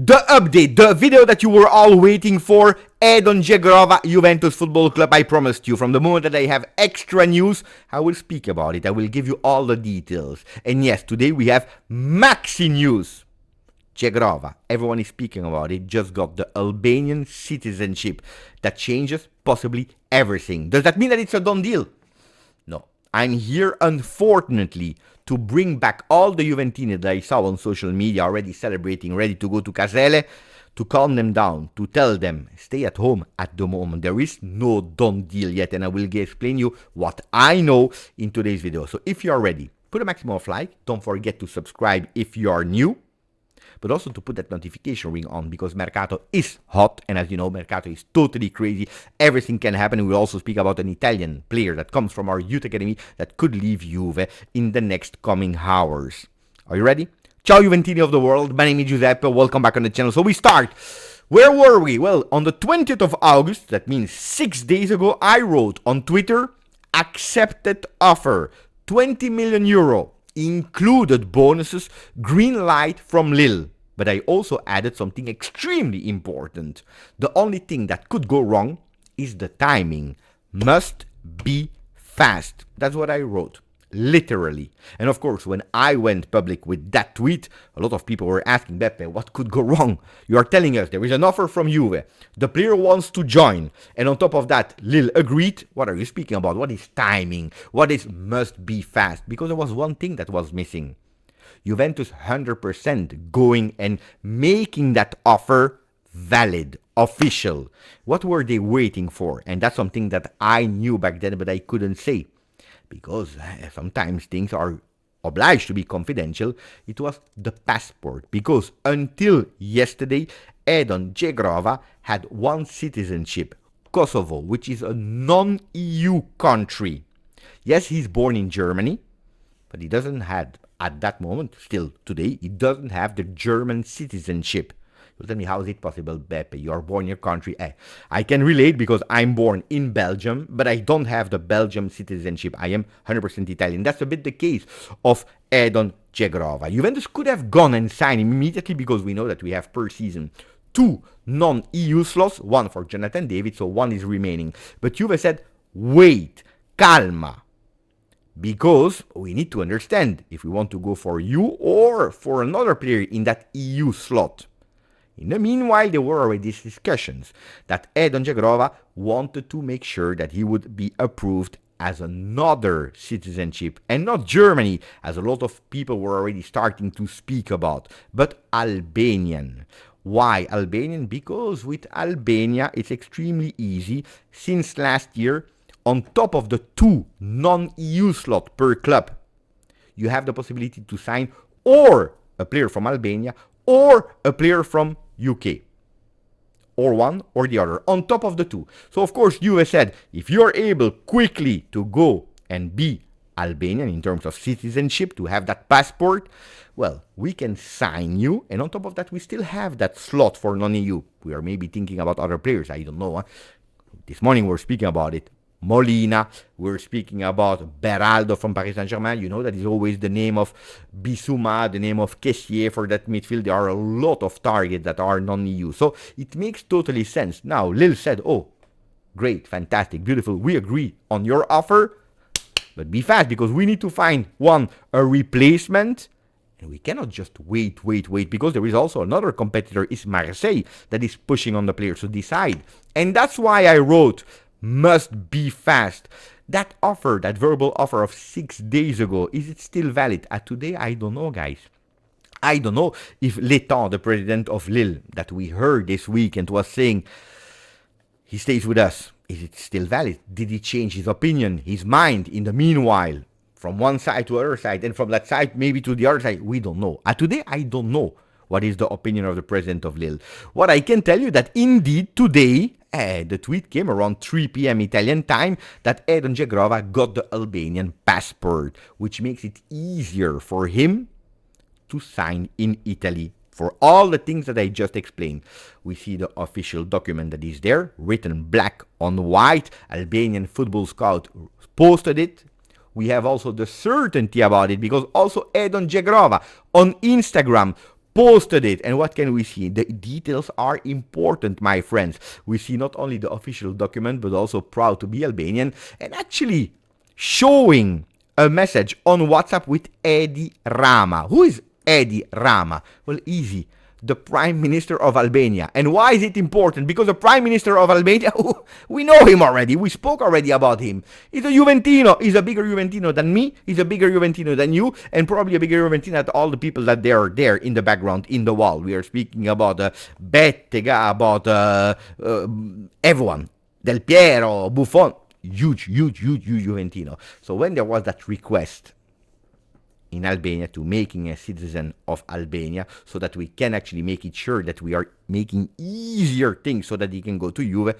The update, the video that you were all waiting for, Edon Zhegrova, Juventus Football Club. I promised you, from the moment that I have extra news, I will speak about it. I will give you all the details. And yes, today we have maxi news. Zhegrova, everyone is speaking about it, just got the Albanian citizenship. That changes possibly everything. Does that mean that it's a done deal? No. I'm here, unfortunately, to bring back all the Juventini that I saw on social media already celebrating, ready to go to Casele, to calm them down, to tell them, stay at home at the moment. There is no done deal yet, and I will explain you what I know in today's video. So if you are ready, put a maximum of like. Don't forget to subscribe if you are new, but also to put that notification ring on, because Mercato is hot, and as you know, Mercato is totally crazy. Everything can happen. We'll also speak about an Italian player that comes from our youth academy that could leave Juve in the next coming hours. Are you ready? Ciao Juventini of the world, my name is Giuseppe, welcome back on the channel. So we start. Where were we? Well, on the 20th of August, that means 6 days ago, I wrote on Twitter, accepted offer, 20 million euro. Included bonuses, green light from Lille. But I also added something extremely important. The only thing that could go wrong is the timing. Must be fast. That's what I wrote. Literally. And of course, when I went public with that tweet, a lot of people were asking, Beppe, what could go wrong? You are telling us there is an offer from Juve. The player wants to join. And on top of that, Lille agreed. What are you speaking about? What is timing? What is must be fast? Because there was one thing that was missing. Juventus 100% going and making that offer valid, official. What were they waiting for? And that's something that I knew back then, but I couldn't say. Because sometimes things are obliged to be confidential. It was the passport. Because until yesterday, Edon Zhegrova had one citizenship, Kosovo, which is a non-EU country. Yes, he's born in Germany, but he doesn't have, at that moment, still today, he doesn't have the German citizenship. You tell me, how is it possible, Beppe? You are born in your country. I can relate because I'm born in Belgium, but I don't have the Belgium citizenship. I am 100% Italian. That's a bit the case of Edon Zhegrova. Juventus could have gone and signed him immediately because we know that we have per season 2 non-EU slots, 1 for Jonathan David, so 1 is remaining. But Juve said, wait, calma. Because we need to understand if we want to go for you or for another player in that EU slot. In the meanwhile, there were already these discussions that Edon Zhegrova wanted to make sure that he would be approved as another citizenship, and not Germany, as a lot of people were already starting to speak about, but Albanian. Why Albanian? Because with Albania, it's extremely easy. Since last year, on top of the 2 non-EU slots per club, you have the possibility to sign or a player from Albania or a player from UK. Or one or the other, on top of the 2. So of course, Juve said, if you're able quickly to go and be Albanian in terms of citizenship, to have that passport, well, we can sign you. And on top of that, we still have that slot for non-EU. We are maybe thinking about other players, I don't know. This morning we're speaking about it. Molina, we're speaking about Beraldo from Paris Saint-Germain. You know that is always the name of Bissouma, the name of Kessié for that midfield. There are a lot of targets that are non-EU. So it makes totally sense. Now, Lille said, oh, great, fantastic, beautiful. We agree on your offer, but be fast because we need to find, a replacement. And we cannot just wait, because there is also another competitor, is Marseille, that is pushing on the players to decide. And that's why I wrote, must be fast. That offer, that verbal offer of 6 days ago, is it still valid? Today, I don't know, guys. I don't know if Letan, the president of Lille, that we heard this weekend, was saying he stays with us. Is it still valid? Did he change his opinion, his mind in the meanwhile? From one side to the other side, and from that side maybe to the other side? We don't know. Today, I don't know what is the opinion of the president of Lille. What I can tell you that indeed today, the tweet came around 3 p.m. Italian time that Edon Zhegrova got the Albanian passport, which makes it easier for him to sign in Italy. For all the things that I just explained, we see the official document that is there, written black on white. Albanian Football Scout posted it. We have also the certainty about it because also Edon Zhegrova on Instagram posted it. And what can we see? The details are important, my friends. We see not only the official document, but also proud to be Albanian, and actually showing a message on WhatsApp with Edi Rama. Who is Edi Rama? Well, easy. The Prime Minister of Albania. And why is it important? Because the Prime Minister of Albania, we know him already. We spoke already about him. He's a Juventino. He's a bigger Juventino than me. He's a bigger Juventino than you. And probably a bigger Juventino than all the people that they are there in the background, in the wall. We are speaking about Bettega, about everyone. Del Piero, Buffon. Huge Juventino. So when there was that request in Albania to making a citizen of Albania, so that we can actually make it sure that we are making easier things so that he can go to Juve.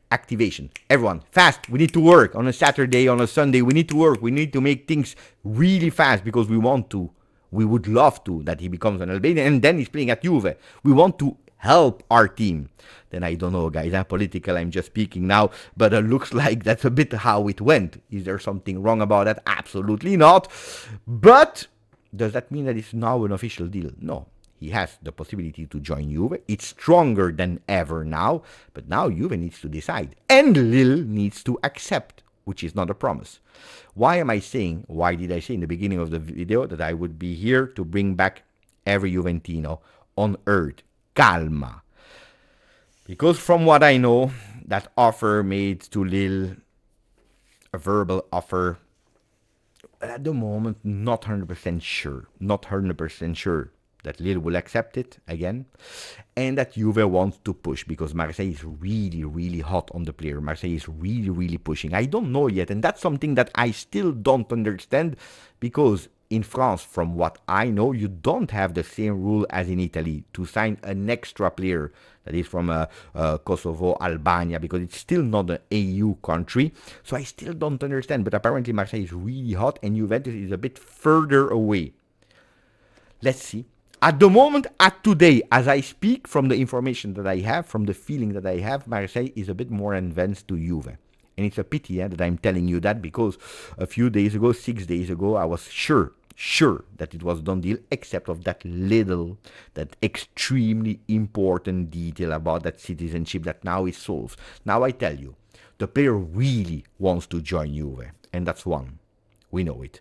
Activation. Everyone, fast. We need to work on a Saturday, on a Sunday. We need to work. We need to make things really fast because we want to. We would love to that he becomes an Albanian and then he's playing at Juve. We want to help our team. Then I don't know, guys. I'm political. I'm just speaking now. But it looks like that's a bit how it went. Is there something wrong about that? Absolutely not. But does that mean that it's now an official deal? No. He has the possibility to join Juve. It's stronger than ever now. But now Juve needs to decide. And Lille needs to accept, which is not a promise. Why did I say in the beginning of the video that I would be here to bring back every Juventino on earth? Calma. Because from what I know, that offer made to Lille, a verbal offer, at the moment, not 100% sure. Not 100% sure that Lille will accept it again. And that Juve wants to push because Marseille is really hot on the player. Marseille is really pushing. I don't know yet. And that's something that I still don't understand because in France, from what I know, you don't have the same rule as in Italy to sign an extra player that is from Kosovo, Albania, because it's still not an EU country. So I still don't understand. But apparently Marseille is really hot and Juventus is a bit further away. Let's see. At the moment, at today, as I speak, from the information that I have, from the feeling that I have, Marseille is a bit more advanced to Juve. And it's a pity that I'm telling you that because a few days ago, 6 days ago, I was sure that it was done deal, except of that extremely important detail about that citizenship that now is solved. Now I tell you, the player really wants to join Juve, and that's one. We know it.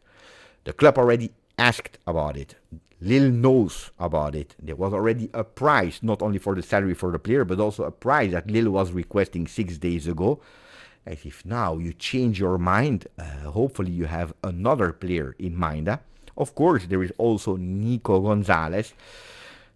The club already asked about it. Lille knows about it. There was already a price, not only for the salary for the player, but also a price that Lille was requesting 6 days ago. As if now you change your mind, hopefully you have another player in mind. Of course, there is also Nico Gonzalez,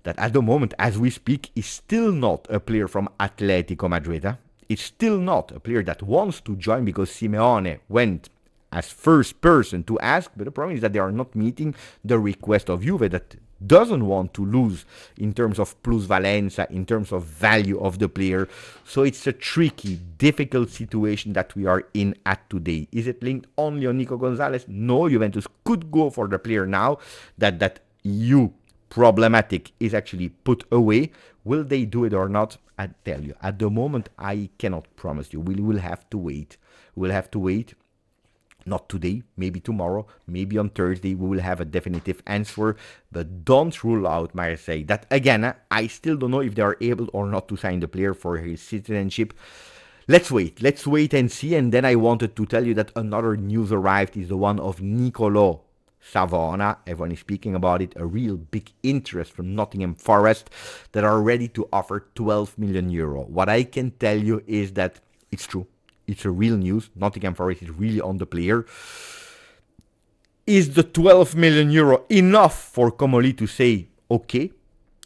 that at the moment, as we speak, is still not a player from Atletico Madrid. It's still not a player that wants to join because Simeone went as first person to ask, but the problem is that they are not meeting the request of Juve that doesn't want to lose in terms of plusvalenza, in terms of value of the player. So it's a tricky, difficult situation that we are in at today. Is it linked only on Nico Gonzalez? No, Juventus could go for the player now that EU problematic is actually put away. Will they do it or not? I tell you, at the moment, I cannot promise you. We will have to wait. We'll have to wait. Not today, maybe tomorrow, maybe on Thursday, we will have a definitive answer. But don't rule out Marseille. That, again, I still don't know if they are able or not to sign the player for his citizenship. Let's wait and see. And then I wanted to tell you that another news arrived is the one of Nicolo Savona. Everyone is speaking about it. A real big interest from Nottingham Forest that are ready to offer 12 million euro. What I can tell you is that it's true. It's a real news. Nottingham Forest is really on the player. Is the 12 million euro enough for Comoli to say, okay,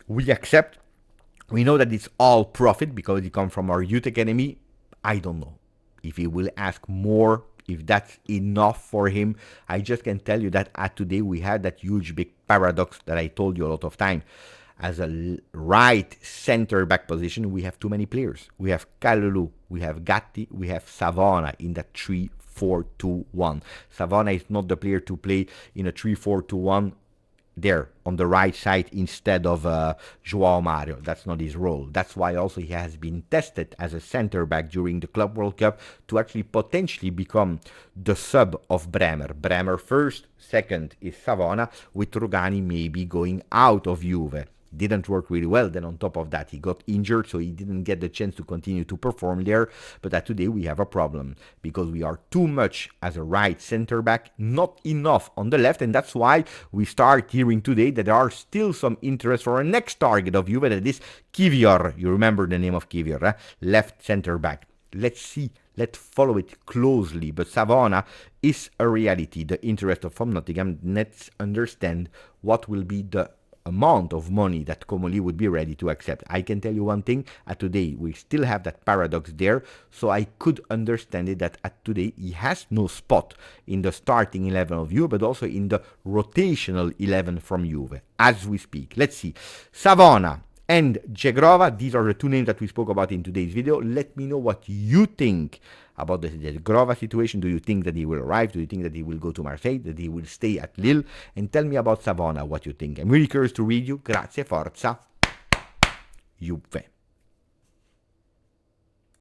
we accept? We know that it's all profit because it comes from our youth academy. I don't know if he will ask more, if that's enough for him. I just can tell you that at today we had that huge big paradox that I told you a lot of time. As a right center back position, we have too many players. We have Kalulu, we have Gatti, we have Savona in that 3-4-2-1. Savona is not the player to play in a 3-4-2-1 there on the right side instead of Joao Mario. That's not his role. That's why also he has been tested as a center back during the Club World Cup to actually potentially become the sub of Bremer. Bremer first, second is Savona, with Rugani maybe going out of Juve. Didn't work really well. Then on top of that, he got injured, so he didn't get the chance to continue to perform there. But today we have a problem because we are too much as a right center back, not enough on the left, and that's why we start hearing today that there are still some interest for a next target of Juve, that is Kivior. You remember the name of Kivior, left center back. Let's see. Let's follow it closely. But Savona is a reality. The interest from Nottingham. Let's understand what will be the amount of money that Comoli would be ready to accept. I can tell you one thing, at today we still have that paradox there, so I could understand it that at today he has no spot in the starting 11 of Juve, but also in the rotational 11 from Juve, as we speak. Let's see. Savona and Zhegrova, these are the two names that we spoke about in today's video. Let me know what you think about the Zhegrova situation. Do you think that he will arrive? Do you think that he will go to Marseille? That he will stay at Lille? And tell me about Savona, what you think. I'm really curious to read you. Grazie, forza, Juve.